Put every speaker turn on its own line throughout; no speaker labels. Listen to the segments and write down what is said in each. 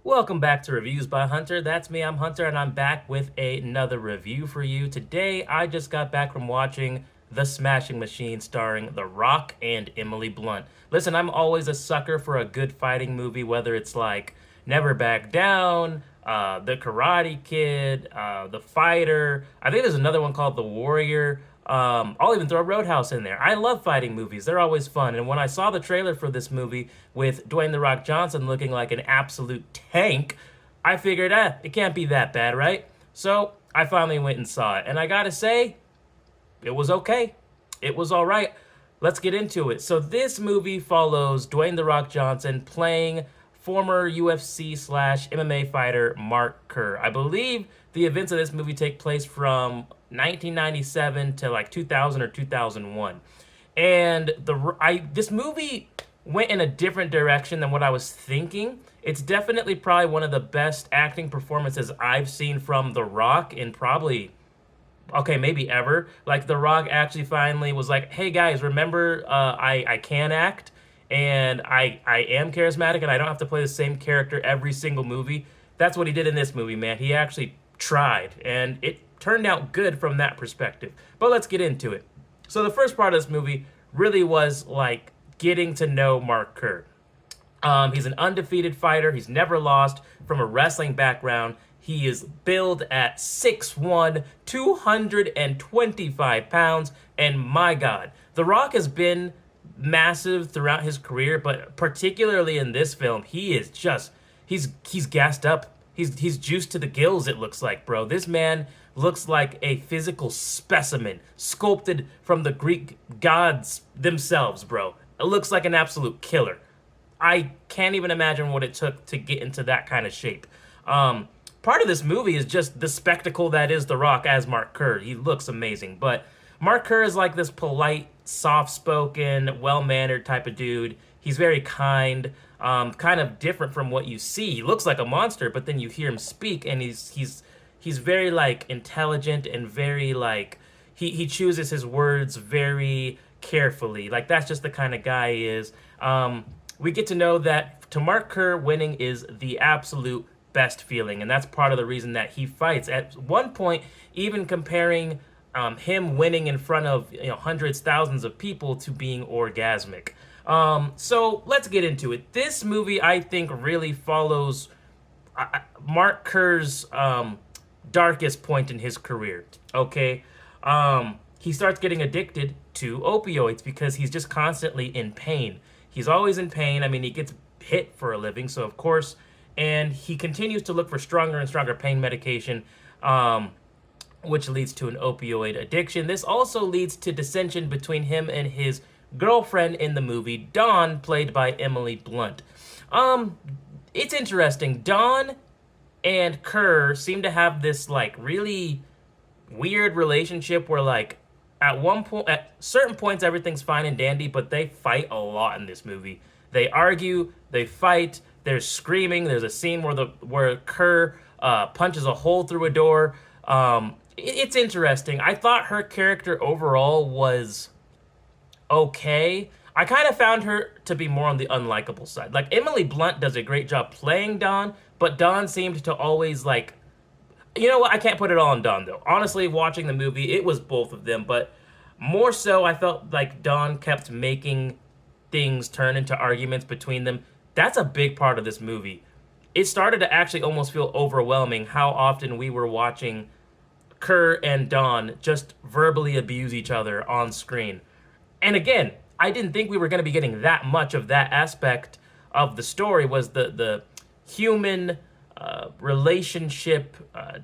Welcome back to Reviews by Hunter. That's me, I'm Hunter, and I'm back with another review for you. Today, I just got back from watching The Smashing Machine starring The Rock and Emily Blunt. Listen, I'm always a sucker for a good fighting movie, whether it's like Never Back Down, The Karate Kid, The Fighter. I think there's another one called The Warrior. I'll even throw Roadhouse in there. I love fighting movies. They're always fun. And when I saw the trailer for this movie with Dwayne The Rock Johnson looking like an absolute tank, I figured, it can't be that bad, right? So I finally went and saw it. And I gotta say, it was okay. It was all right. Let's get into it. So this movie follows Dwayne The Rock Johnson playing former UFC slash MMA fighter Mark Kerr. I believe the events of this movie take place from 1997 to like 2000 or 2001. And this movie went in a different direction than what I was thinking. It's definitely probably one of the best acting performances I've seen from The Rock in probably, okay, maybe ever. Like The Rock actually finally was like, "Hey guys, remember I can act and I am charismatic and I don't have to play the same character every single movie." That's what he did in this movie, man. He actually tried and it turned out good from that perspective. But let's get into it. So the first part of this movie really was like getting to know Mark Kerr. He's an undefeated fighter. He's never lost from a wrestling background. He is billed at 6'1", 225 pounds. And my God, The Rock has been massive throughout his career, but particularly in this film, he is just, he's gassed up. He's juiced to the gills, it looks like, bro. This man looks like a physical specimen, sculpted from the Greek gods themselves, bro. It looks like an absolute killer. I can't even imagine what it took to get into that kind of shape. Part of this movie is just the spectacle that is The Rock as Mark Kerr. He looks amazing, but Mark Kerr is like this polite, soft-spoken, well-mannered type of dude. He's very kind, kind of different from what you see. He looks like a monster, but then you hear him speak, and he's very like intelligent and very like he chooses his words very carefully. Like that's just the kind of guy he is. We get to know that to Mark Kerr, winning is the absolute best feeling, and that's part of the reason that he fights. At one point, even comparing him winning in front of hundreds, thousands of people to being orgasmic. So let's get into it. This movie, I think, really follows Mark Kerr's darkest point in his career. Okay, he starts getting addicted to opioids because he's just constantly in pain. He's always in pain. I mean, he gets hit for a living, so of course, and he continues to look for stronger and stronger pain medication, which leads to an opioid addiction. This also leads to dissension between him and his girlfriend in the movie, Dawn, played by Emily Blunt. It's interesting. Dawn and Kerr seem to have this like really weird relationship where like at certain points everything's fine and dandy, but they fight a lot in this movie. They argue, they fight, there's screaming. There's a scene where Kerr punches a hole through a door. It's interesting. I thought her character overall was okay. I kind of found her to be more on the unlikable side. Like Emily Blunt does a great job playing Dawn, but Dawn seemed to always like, you know what? I can't put it all on Dawn though. Honestly, watching the movie, it was both of them, but more so I felt like Dawn kept making things turn into arguments between them. That's a big part of this movie. It started to actually almost feel overwhelming how often we were watching Kerr and Dawn just verbally abuse each other on screen. And again, I didn't think we were going to be getting that much of that aspect of the story, was the human relationship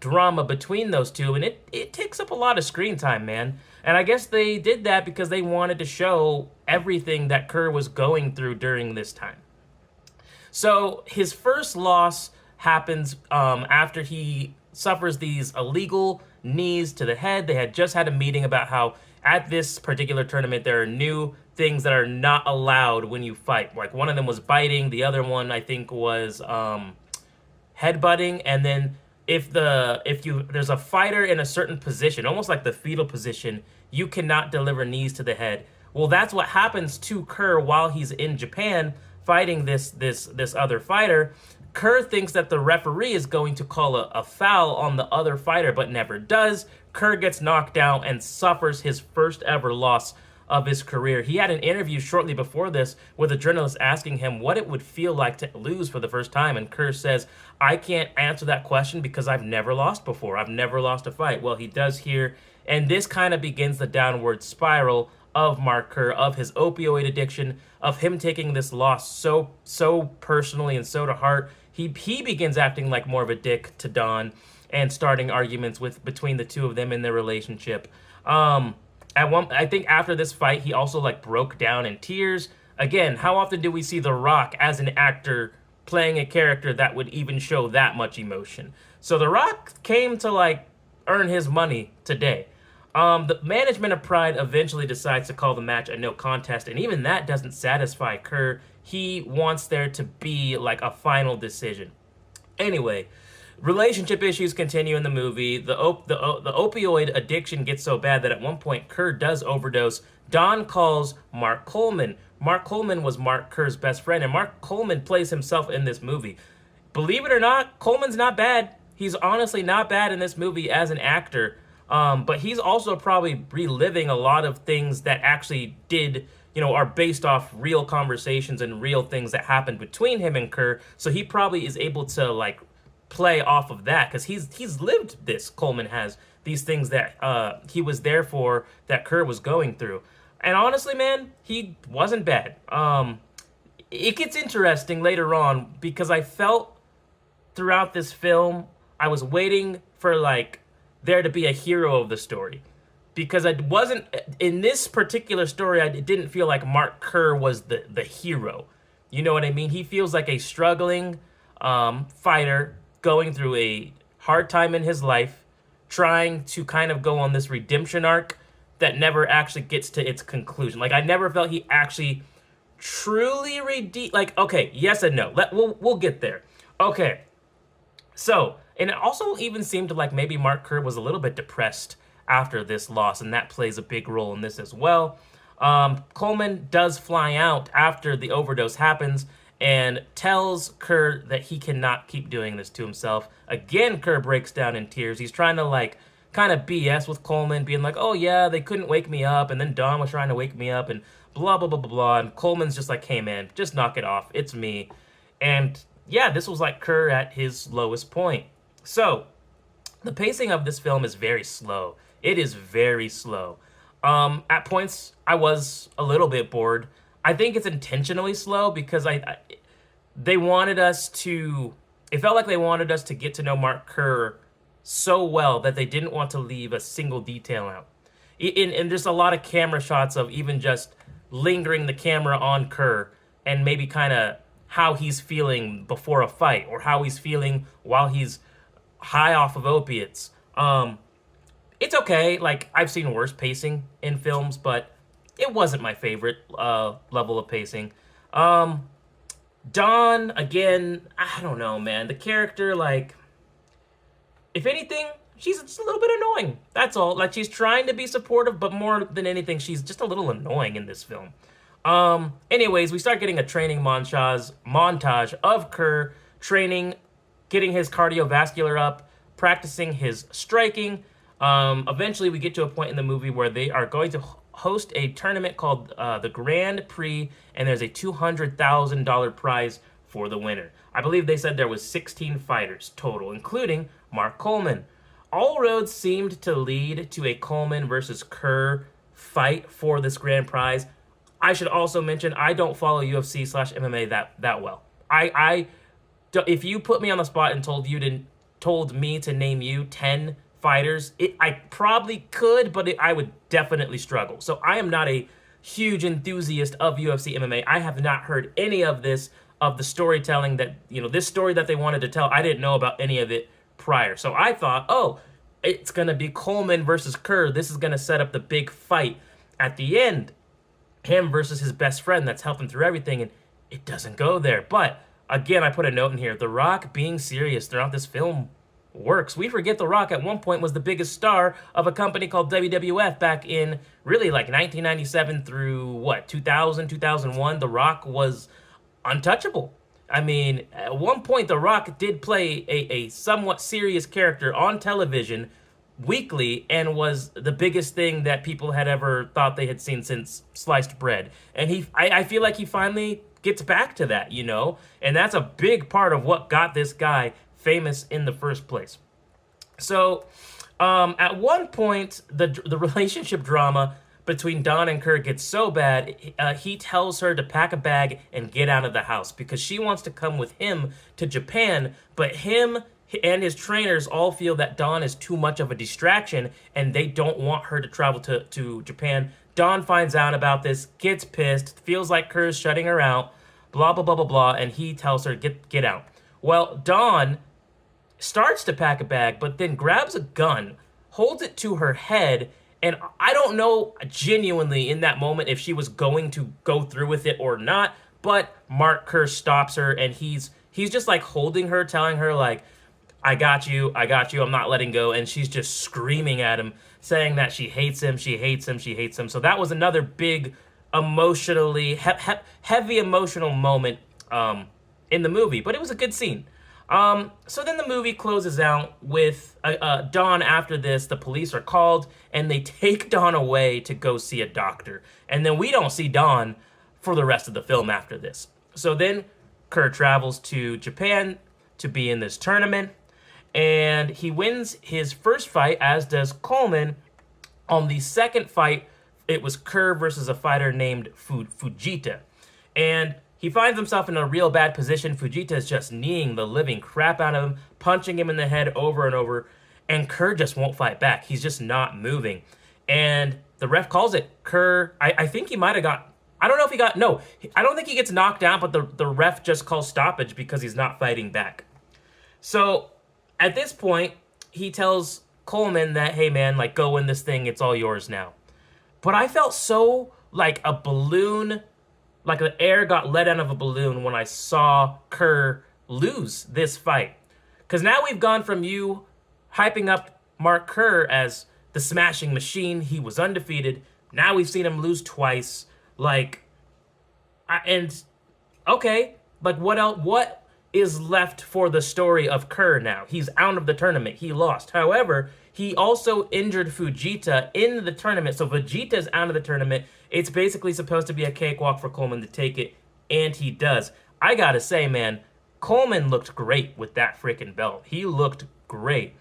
drama between those two, and it takes up a lot of screen time, man. And I guess they did that because they wanted to show everything that Kerr was going through during this time. So his first loss happens after he suffers these illegal knees to the head. They had just had a meeting about how at this particular tournament there are new things that are not allowed when you fight. Like one of them was biting, the other one I think was headbutting, and then if there's a fighter in a certain position, almost like the fetal position, you cannot deliver knees to the head. Well, that's what happens to Kerr while he's in Japan fighting this other fighter. Kerr thinks that the referee is going to call a foul on the other fighter, but never does. Kerr gets knocked out and suffers his first ever loss of his career. He had an interview shortly before this with a journalist asking him what it would feel like to lose for the first time, and Kerr says, I can't answer that question because I've never lost before. I've never lost a fight. Well, he does here, and this kind of begins the downward spiral of Mark Kerr, of his opioid addiction, of him taking this loss so personally and so to heart. He begins acting like more of a dick to Don and starting arguments between the two of them in their relationship. I think after this fight, he also like broke down in tears. Again, how often do we see The Rock as an actor playing a character that would even show that much emotion? So The Rock came to like earn his money today. The management of Pride eventually decides to call the match a no contest, and even that doesn't satisfy Kerr. He wants there to be like a final decision. Anyway, relationship issues continue in the movie. The opioid addiction gets so bad that at one point Kerr does overdose. Don calls Mark Coleman. Mark Coleman was Mark Kerr's best friend, and Mark Coleman plays himself in this movie. Believe it or not, Coleman's not bad. He's honestly not bad in this movie as an actor. But he's also probably reliving a lot of things that actually are based off real conversations and real things that happened between him and Kerr. So he probably is able to like play off of that because he's lived this. Coleman has these things that he was there for that Kerr was going through. And honestly, man, he wasn't bad. It gets interesting later on because I felt throughout this film I was waiting for like there to be a hero of the story, because I wasn't in this particular story. I didn't feel like Mark Kerr was the hero. You know what I mean? He feels like a struggling fighter going through a hard time in his life, trying to kind of go on this redemption arc that never actually gets to its conclusion. Like I never felt he actually truly redeemed. Like okay, yes and no. We'll get there. Okay, so. And it also even seemed like maybe Mark Kerr was a little bit depressed after this loss, and that plays a big role in this as well. Coleman does fly out after the overdose happens and tells Kerr that he cannot keep doing this to himself. Again, Kerr breaks down in tears. He's trying to like kind of BS with Coleman, being like, oh yeah, they couldn't wake me up, and then Don was trying to wake me up, and blah, blah, blah, blah, blah. And Coleman's just like, hey man, just knock it off. It's me. And yeah, this was like Kerr at his lowest point. So, the pacing of this film is very slow. It is very slow. At points, I was a little bit bored. I think it's intentionally slow because they wanted us to... It felt like they wanted us to get to know Mark Kerr so well that they didn't want to leave a single detail out. And there's a lot of camera shots of even just lingering the camera on Kerr and maybe kind of how he's feeling before a fight or how he's feeling while he's high off of opiates. It's okay. Like I've seen worse pacing in films, but it wasn't my favorite level of pacing. Dawn, again, I don't know, man. The character, like, if anything, she's just a little bit annoying. That's all. Like she's trying to be supportive, but more than anything, she's just a little annoying in this film. Anyways, we start getting a training montage of Kerr training, getting his cardiovascular up, practicing his striking. Eventually, we get to a point in the movie where they are going to host a tournament called the Grand Prix, and there's a $200,000 prize for the winner. I believe they said there was 16 fighters total, including Mark Coleman. All roads seemed to lead to a Coleman versus Kerr fight for this grand prize. I should also mention I don't follow UFC/MMA that well. If you put me on the spot and told me to name you 10 fighters, I probably could, but I would definitely struggle. So I am not a huge enthusiast of UFC MMA. I have not heard any of this, of the storytelling that, this story that they wanted to tell. I didn't know about any of it prior. So I thought, oh, it's going to be Coleman versus Kerr. This is going to set up the big fight at the end. Him versus his best friend that's helping through everything, and it doesn't go there. But again, I put a note in here. The Rock being serious throughout this film works. We forget The Rock at one point was the biggest star of a company called WWF back in really like 1997 through 2000, 2001. The Rock was untouchable. I mean, at one point, The Rock did play a somewhat serious character on television weekly and was the biggest thing that people had ever thought they had seen since sliced bread. And I feel like he finally gets back to that, you know? And that's a big part of what got this guy famous in the first place. So, at one point, the relationship drama between Don and Kerr gets so bad, he tells her to pack a bag and get out of the house because she wants to come with him to Japan, but him and his trainers all feel that Don is too much of a distraction and they don't want her to travel to Japan. Don finds out about this, gets pissed, feels like Kerr's shutting her out, blah, blah, blah, blah, blah, and he tells her, get out. Well, Don starts to pack a bag, but then grabs a gun, holds it to her head, and I don't know genuinely in that moment if she was going to go through with it or not, but Mark Kerr stops her, and he's just like holding her, telling her like, I got you, I'm not letting go, and she's just screaming at him, saying that she hates him, she hates him, she hates him. So that was another big emotionally, heavy emotional moment in the movie, but it was a good scene. So then the movie closes out with Don. After this, the police are called and they take Don away to go see a doctor. And then we don't see Don for the rest of the film after this. So then Kerr travels to Japan to be in this tournament and he wins his first fight, as does Coleman. On the second fight, it was Kerr versus a fighter named Fujita. And he finds himself in a real bad position. Fujita is just kneeing the living crap out of him, punching him in the head over and over, and Kerr just won't fight back. He's just not moving. And the ref calls it. Kerr, I think he might have got, I don't know if he got, no, I don't think he gets knocked out, but the ref just calls stoppage because he's not fighting back. So at this point, he tells Coleman that, hey man, like go win this thing, it's all yours now. But I felt so like a balloon, like the air got let out of a balloon when I saw Kerr lose this fight. Because now we've gone from you hyping up Mark Kerr as the smashing machine, he was undefeated. Now we've seen him lose twice. Like, okay, like what else? What is left for the story of Kerr now? He's out of the tournament. He lost. However, he also injured Fujita in the tournament. So Vegeta's out of the tournament. It's basically supposed to be a cakewalk for Coleman to take it, and he does. I gotta say, man, Coleman looked great with that freaking belt. He looked great.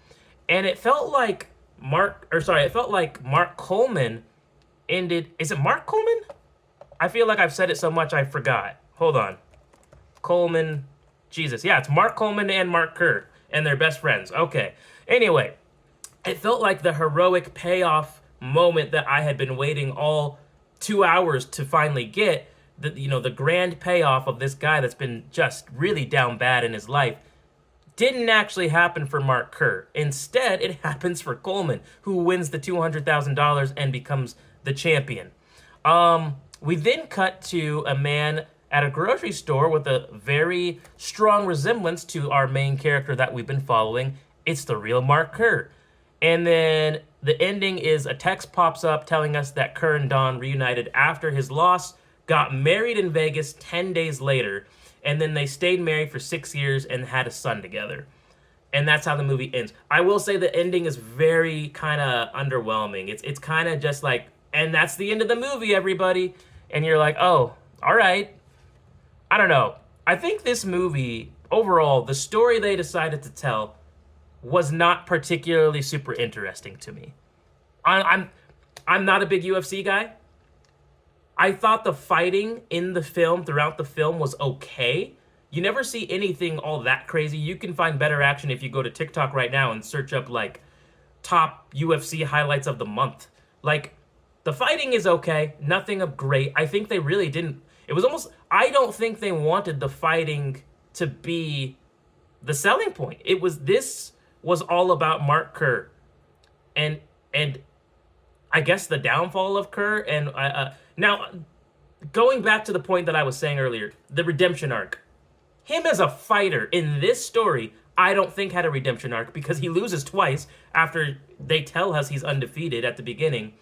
And it felt like Mark Coleman ended... Is it Mark Coleman? I feel like I've said it so much I forgot. Hold on. Coleman... Jesus. Yeah, it's Mark Coleman and Mark Kerr, and they're best friends. Okay. Anyway, it felt like the heroic payoff moment that I had been waiting all 2 hours to finally get. The grand payoff of this guy that's been just really down bad in his life didn't actually happen for Mark Kerr. Instead, it happens for Coleman, who wins the $200,000 and becomes the champion. We then cut to a man at a grocery store with a very strong resemblance to our main character that we've been following. It's the real Mark Kerr. And then the ending is a text pops up telling us that Kerr and Don reunited after his loss, got married in Vegas 10 days later, and then they stayed married for 6 years and had a son together. And that's how the movie ends. I will say the ending is very kind of underwhelming. It's kind of just like, and that's the end of the movie, everybody. And you're like, oh, all right. I don't know. I think this movie, overall, the story they decided to tell was not particularly super interesting to me. I'm not a big UFC guy. I thought the fighting in the film, throughout the film, was okay. You never see anything all that crazy. You can find better action if you go to TikTok right now and search up, like, top UFC highlights of the month. Like, the fighting is okay. Nothing of great. I think they really didn't... It was almost... I don't think they wanted the fighting to be the selling point. This was all about Mark Kerr. And I guess the downfall of Kerr. And now, going back to the point that I was saying earlier, the redemption arc. Him as a fighter in this story, I don't think had a redemption arc because he loses twice after they tell us he's undefeated at the beginning.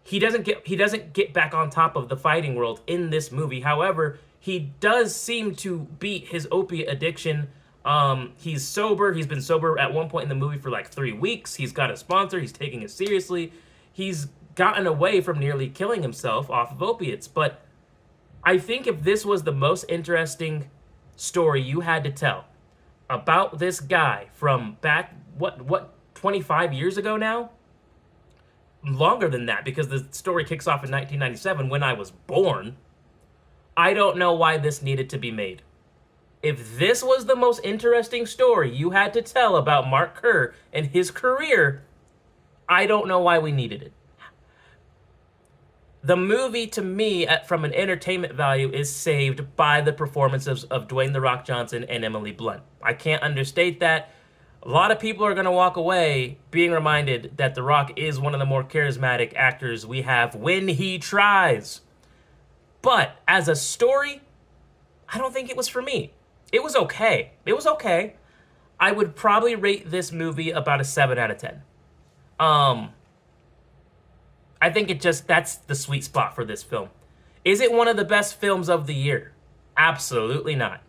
He doesn't get back on top of the fighting world in this movie. However, he does seem to beat his opiate addiction. He's sober. He's been sober at one point in the movie for like 3 weeks. He's got a sponsor. He's taking it seriously. He's gotten away from nearly killing himself off of opiates. But I think if this was the most interesting story you had to tell about this guy from back, what 25 years ago now? Longer than that, because the story kicks off in 1997 when I was born. I don't know why this needed to be made. If this was the most interesting story you had to tell about Mark Kerr and his career, I don't know why we needed it. The movie, to me, from an entertainment value, is saved by the performances of Dwayne "The Rock" Johnson and Emily Blunt. I can't understate that. A lot of people are going to walk away being reminded that The Rock is one of the more charismatic actors we have when he tries. But as a story, I don't think it was for me. It was okay. It was okay. I would probably rate this movie about a 7 out of 10. I think that's the sweet spot for this film. Is it one of the best films of the year? Absolutely not.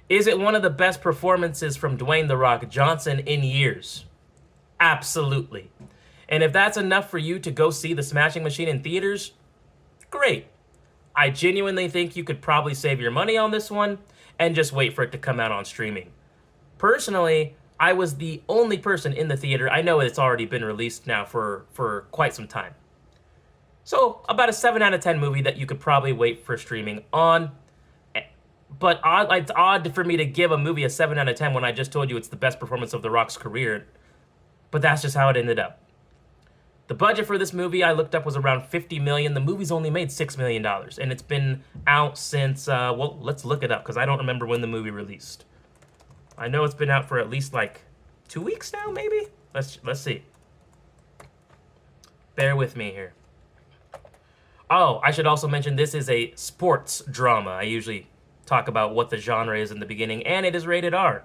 Is it one of the best performances from Dwayne "The Rock" Johnson in years? Absolutely. And if that's enough for you to go see The Smashing Machine in theaters, great. I genuinely think you could probably save your money on this one and just wait for it to come out on streaming. Personally, I was the only person in the theater. I know it's already been released now for quite some time. So, about a 7 out of 10 movie that you could probably wait for streaming on. But it's odd for me to give a movie a 7 out of 10 when I just told you it's the best performance of The Rock's career. But that's just how it ended up. The budget for this movie I looked up was around $50 million. The movie's only made $6 million. And it's been out since, let's look it up because I don't remember when the movie released. I know it's been out for at least like 2 weeks now, maybe? Let's see. Bear with me here. Oh, I should also mention this is a sports drama. I usually talk about what the genre is in the beginning, and it is rated R.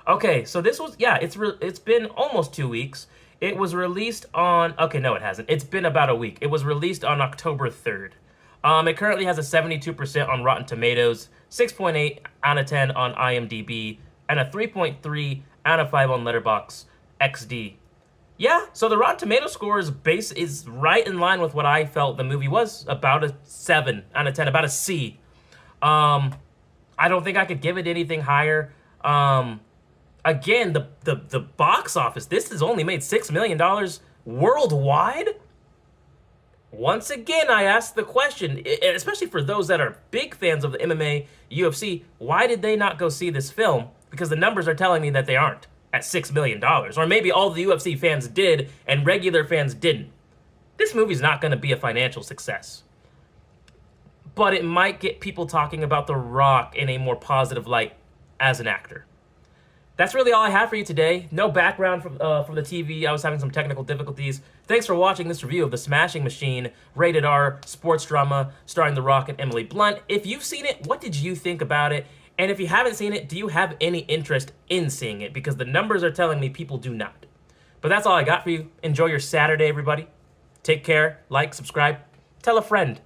Okay, so this was, it's been almost 2 weeks. It was released on, okay, no, it hasn't. It's been about a week. It was released on October 3rd. It currently has a 72% on Rotten Tomatoes, 6.8 out of 10 on IMDb, and a 3.3 out of 5 on Letterboxd XD. Yeah, so the Rotten Tomato score is right in line with what I felt the movie was, about a 7 out of 10, about a C. I don't think I could give it anything higher. Again, the box office, this has only made $6 million worldwide. Once again, I ask the question, especially for those that are big fans of the MMA, UFC, why did they not go see this film? Because the numbers are telling me that they aren't at $6 million. Or maybe all the UFC fans did and regular fans didn't. This movie's not going to be a financial success. But it might get people talking about The Rock in a more positive light as an actor. That's really all I have for you today. No background from the TV. I was having some technical difficulties. Thanks for watching this review of The Smashing Machine, rated R, sports drama, starring The Rock and Emily Blunt. If you've seen it, what did you think about it? And if you haven't seen it, do you have any interest in seeing it? Because the numbers are telling me people do not. But that's all I got for you. Enjoy your Saturday, everybody. Take care, like, subscribe, tell a friend.